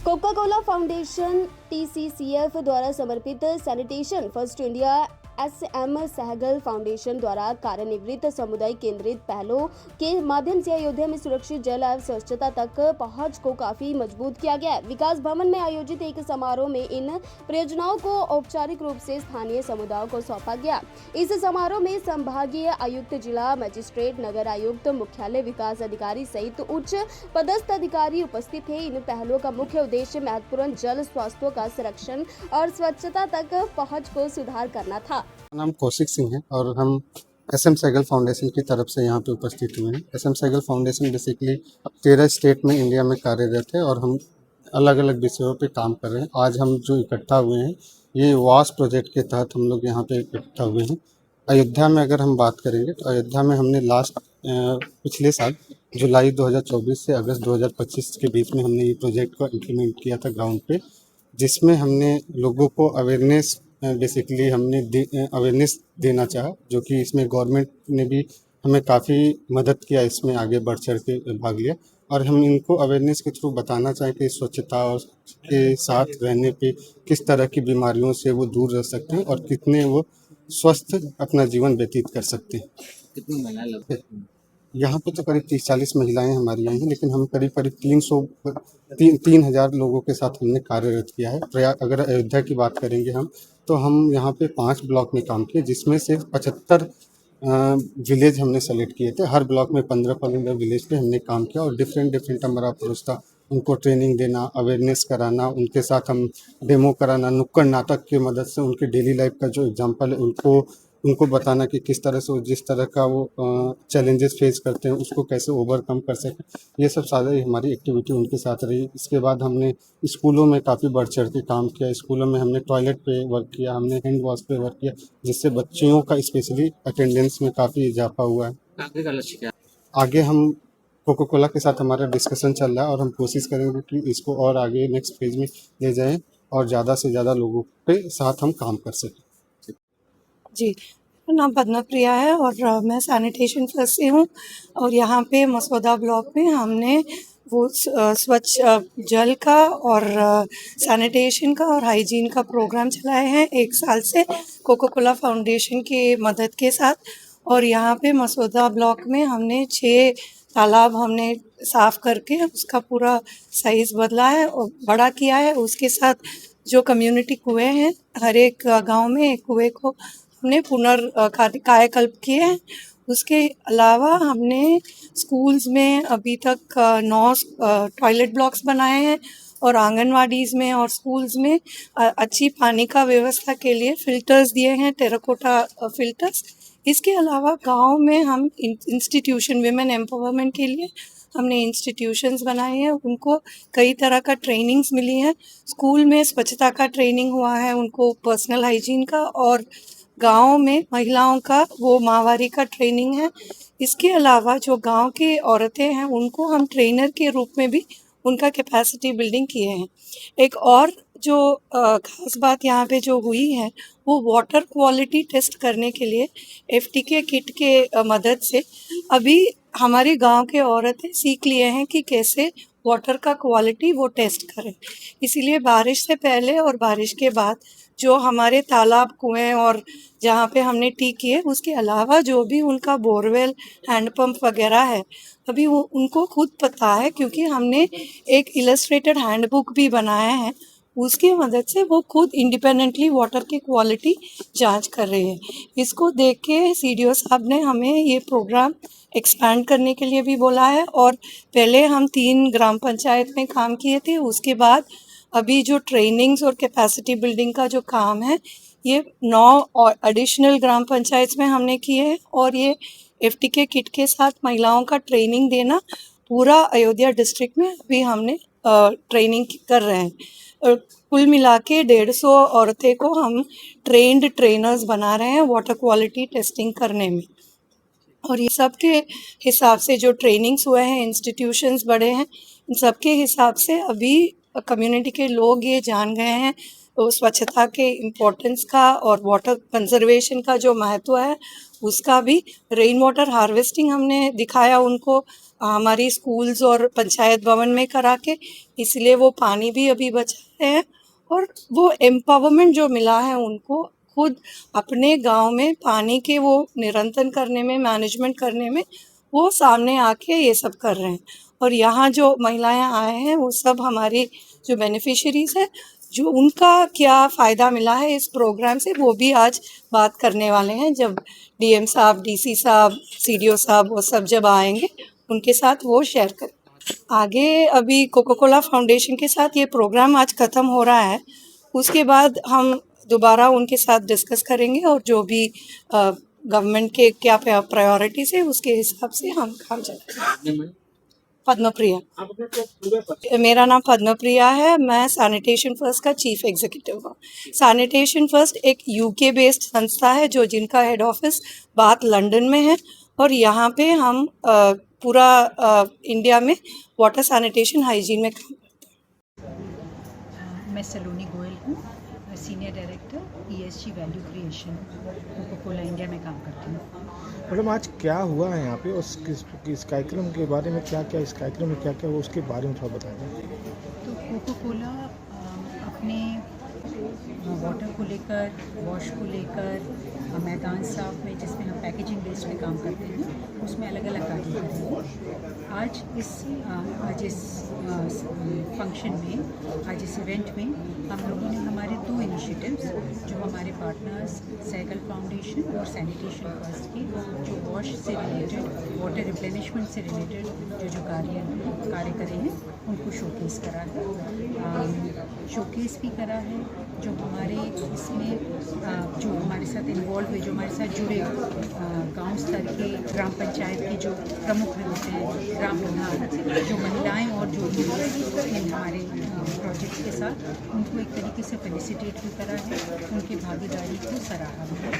Coca Cola foundation TCCF द्वारा समर्पित sanitation first India SM Sahgal foundation द्वारा कार्यनिवृत्त समुदाय केंद्रित पहलों के माध्यम से अयोध्या में सुरक्षित जल एवं स्वच्छता तक पहुंच को काफी मजबूत किया गया है। विकास भवन में आयोजित एक समारोह में इन परियोजनाओं को औपचारिक रूप से स्थानीय समुदायों को सौंपा गया। इस समारोह में संभागीय आयुक्त, जिला मजिस्ट्रेट, नगर आयुक्त, मुख्यालय विकास अधिकारी सहित उच्च पदस्थ अधिकारी उपस्थित थे। इन पहलों का मुख्य उद्देश्य महत्वपूर्ण जल स्वास्थ्य का संरक्षण और स्वच्छता तक पहुंच को सुधार करना था। नाम कौशिक सिंह है और हम SM सहगल फाउंडेशन की तरफ से यहाँ पे उपस्थित हुए हैं। SM Sahgal foundation basically 13 state में इंडिया में कार्यरत है और हम अलग अलग विषयों पे काम कर रहे हैं। आज हम जो इकट्ठा हुए हैं ये वास प्रोजेक्ट के तहत हम लोग यहाँ पे इकट्ठा हुए हैं। अयोध्या में अगर हम बात करेंगे तो अयोध्या में हमने पिछले साल जुलाई 2024 से अगस्त 2025 के बीच में हमने ये प्रोजेक्ट को इम्प्लीमेंट किया था ग्राउंड पे, जिसमें हमने लोगों को अवेयरनेस देना चाहा, जो कि इसमें गवर्नमेंट ने भी हमें काफ़ी मदद किया, इसमें आगे बढ़ चढ़ के भाग लिया। और हम इनको अवेयरनेस के थ्रू बताना चाहें कि स्वच्छता और के साथ रहने पे किस तरह की बीमारियों से वो दूर रह सकते हैं और कितने वो स्वस्थ अपना जीवन व्यतीत कर सकते हैं। कितनी महिलाएं लगती हैं? यहाँ पे तो करीब 30-40 महिलाएं हमारी आई हैं, लेकिन हम करीब 3,000 लोगों के साथ हमने कार्यरत किया है। अगर अयोध्या की बात करेंगे हम तो हम यहाँ पे 5 ब्लॉक में काम किए, जिसमें से 75 विलेज हमने सेलेक्ट किए थे। हर ब्लॉक में 15 विलेज पे हमने काम किया और डिफरेंट हमारा अप्रोच था। उनको ट्रेनिंग देना, अवेयरनेस कराना, उनके साथ हम डेमो कराना, नुक्कड़ नाटक की मदद से उनके डेली लाइफ का जो एग्जाम्पल है उनको बताना कि किस तरह से जिस तरह का वो चैलेंजेस फेस करते हैं उसको कैसे ओवरकम कर सकें। ये सब सारी हमारी एक्टिविटी उनके साथ रही। इसके बाद हमने स्कूलों में काफ़ी बढ़ चढ़ के काम किया। स्कूलों में हमने टॉयलेट पे वर्क किया, हमने हैंड वॉश पे वर्क किया, जिससे बच्चियों का स्पेशली अटेंडेंस में काफ़ी इजाफा हुआ है। आगे का लक्ष्य क्या है? आगे हम कोका कोला के साथ हमारा डिस्कशन चल रहा है और हम कोशिश करेंगे कि इसको और आगे नेक्स्ट फेज में ले जाएं और ज़्यादा से ज़्यादा लोगों के साथ हम काम कर सकें। जी, मेरा नाम पद्मा प्रिया है और मैं सैनिटेशन फर्स्ट से हूँ और यहाँ पे मसौदा ब्लॉक में हमने वो स्वच्छ जल का और सैनिटेशन का और हाइजीन का प्रोग्राम चलाए हैं 1 साल से कोका कोला फाउंडेशन की मदद के साथ। और यहाँ पे मसौदा ब्लॉक में हमने 6 तालाब हमने साफ़ करके उसका पूरा साइज़ बदला है और बड़ा किया है। उसके साथ जो कम्युनिटी कुएँ हैं, हर एक गांव में एक कुएँ को हमने कायाकल्प किए हैं। उसके अलावा हमने स्कूल्स में अभी तक 9 टॉयलेट ब्लॉक्स बनाए हैं और आंगनवाड़ीज़ में और स्कूल्स में अच्छी पानी का व्यवस्था के लिए फ़िल्टर्स दिए हैं, टेराकोटा फ़िल्टर्स। इसके अलावा गांव में हम इंस्टीट्यूशन विमेन एम्पावरमेंट के लिए हमने इंस्टीट्यूशंस बनाए हैं। उनको कई तरह का ट्रेनिंग्स मिली हैं। स्कूल में स्वच्छता का ट्रेनिंग हुआ है, उनको पर्सनल हाइजीन का, और गांव में महिलाओं का वो माहवारी का ट्रेनिंग है। इसके अलावा जो गांव की औरतें हैं उनको हम ट्रेनर के रूप में भी उनका कैपेसिटी बिल्डिंग किए हैं। एक और जो खास बात यहाँ पे जो हुई है वो वाटर क्वालिटी टेस्ट करने के लिए FTK किट के मदद से अभी हमारे गांव के औरतें सीख लिए हैं कि कैसे वाटर का क्वालिटी वो टेस्ट करें। इसीलिए बारिश से पहले और बारिश के बाद जो हमारे तालाब, कुएं और जहाँ पे हमने टी किए, उसके अलावा जो भी उनका बोरवेल, हैंडपम्प वगैरह है, अभी वो उनको खुद पता है, क्योंकि हमने एक इलस्ट्रेटेड हैंडबुक भी बनाया है। उसकी मदद से वो खुद इंडिपेंडेंटली वाटर की क्वालिटी जांच कर रहे हैं। इसको देख के CDO साहब ने हमें ये प्रोग्राम एक्सपैंड करने के लिए भी बोला है। और पहले हम 3 ग्राम पंचायत में काम किए थे, उसके बाद अभी जो ट्रेनिंग्स और कैपेसिटी बिल्डिंग का जो काम है ये 9 और एडिशनल ग्राम पंचायत में हमने किए हैं। और ये FTK किट के साथ महिलाओं का ट्रेनिंग देना पूरा अयोध्या डिस्ट्रिक्ट में अभी हमने ट्रेनिंग कर रहे हैं। कुल मिला के 150 औरतें को हम ट्रेनर्स बना रहे हैं वाटर क्वालिटी टेस्टिंग करने में। और ये सब के हिसाब से जो ट्रेनिंग्स हुए हैं, इंस्टीट्यूशंस बड़े हैं, इन सब के हिसाब से अभी कम्युनिटी के लोग ये जान गए हैं तो स्वच्छता के इम्पोर्टेंस का और वाटर कंजर्वेशन का जो महत्व है उसका भी। रेन वाटर हार्वेस्टिंग हमने दिखाया उनको, हमारी स्कूल्स और पंचायत भवन में करा के, इसलिए वो पानी भी अभी बचा है और वो एम्पावरमेंट जो मिला है उनको खुद अपने गांव में पानी के वो निरंतर करने में, मैनेजमेंट करने में वो सामने आके ये सब कर रहे हैं। और यहाँ जो महिलाएं आए हैं वो सब हमारी जो बेनिफिशरीज है, जो उनका क्या फ़ायदा मिला है इस प्रोग्राम से, वो भी आज बात करने वाले हैं। जब डीएम साहब, डीसी साहब, सीडीओ साहब वो सब जब आएंगे उनके साथ वो शेयर करें। आगे अभी कोका कोला फाउंडेशन के साथ ये प्रोग्राम आज ख़त्म हो रहा है, उसके बाद हम दोबारा उनके साथ डिस्कस करेंगे और जो भी गवर्नमेंट के क्या प्रायोरिटीज है उसके हिसाब से हम काम चलाएंगे। पद्मप्रिया, मेरा नाम पद्मप्रिया है। मैं सैनिटेशन फर्स्ट का चीफ एग्जीक्यूटिव हूँ। सैनिटेशन फर्स्ट एक यूके बेस्ड संस्था है जो जिनका हेड ऑफिस बात लंदन में है और यहाँ पे हम पूरा इंडिया में वाटर सैनिटेशन हाइजीन में काम करते हैं। मैं सलोनी गोयल हूँ, senior director ESG value creation Coca Cola India में काम करती हूँ। मैडम आज क्या हुआ है यहाँ पे और इस कार्यक्रम के बारे में क्या इस कार्यक्रम में क्या हुआ उसके बारे में थोड़ा बताएं। तो कोका कोला अपने वाटर को लेकर, वॉश को लेकर, मैदान साफ में जिसमें हम पैकेजिंग बेस्ड में काम करते हैं उसमें अलग अलग कार्य कर रहे हैं। आज इस फंक्शन में, आज इस इवेंट में हम लोगों ने हमारे 2 इनिशिएटिव्स जो हमारे पार्टनर्स सहगल फाउंडेशन और सैनिटेशन फर्स्ट के जो वॉश से रिलेटेड, वाटर रिप्लेनिशमेंट से रिलेटेड जो कार्य करे हैं उनको शोकेस करा है। शोकेस भी करा है जो हमारे इसमें जो हमारे साथ इन्वॉल्व हुए, जो हमारे साथ जुड़े गांव स्तर के ग्राम पंचायत के जो प्रमुख होते हैं, ग्राम प्रधान, जो महिलाएं और जो इन हमारे प्रोजेक्ट के साथ, उनको एक तरीके से फेलिसिटेट भी करा है, उनकी भागीदारी को सराहा है।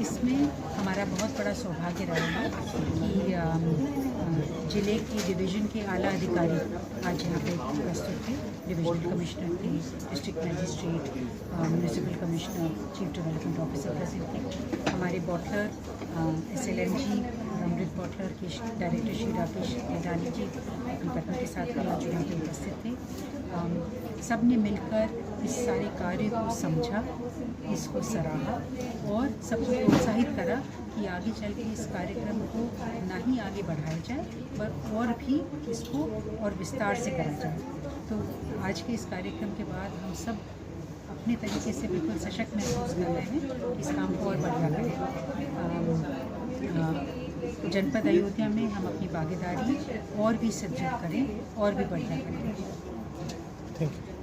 इसमें हमारा बहुत बड़ा सौभाग्य रहा है कि जिले के डिवीज़न के आला अधिकारी आज यहाँ पे उपस्थित थे। डिविजनल कमिश्नर थे, district magistrate, municipal commissioner, chief development officer present थे। हमारे बॉटलर SLMG अमृत बॉटलर के डायरेक्टर श्री राकेश मैदानी जी अपनी पत्नी के साथ आज यहाँ पे उपस्थित थे। सब ने मिलकर इस सारे कार्य को समझा, इसको सराहा और सबको प्रोत्साहित करा कि आगे चल के इस कार्यक्रम को ना ही आगे बढ़ाया जाए पर और भी इसको और विस्तार से करा जाए। तो आज के इस कार्यक्रम के बाद हम सब अपने तरीके से बिल्कुल सशक्त महसूस कर रहे हैं कि इस काम को और बढ़िया करें। जनपद अयोध्या में हम अपनी भागीदारी और भी सुदृढ़ करें और भी बढ़िया करें। Thank you.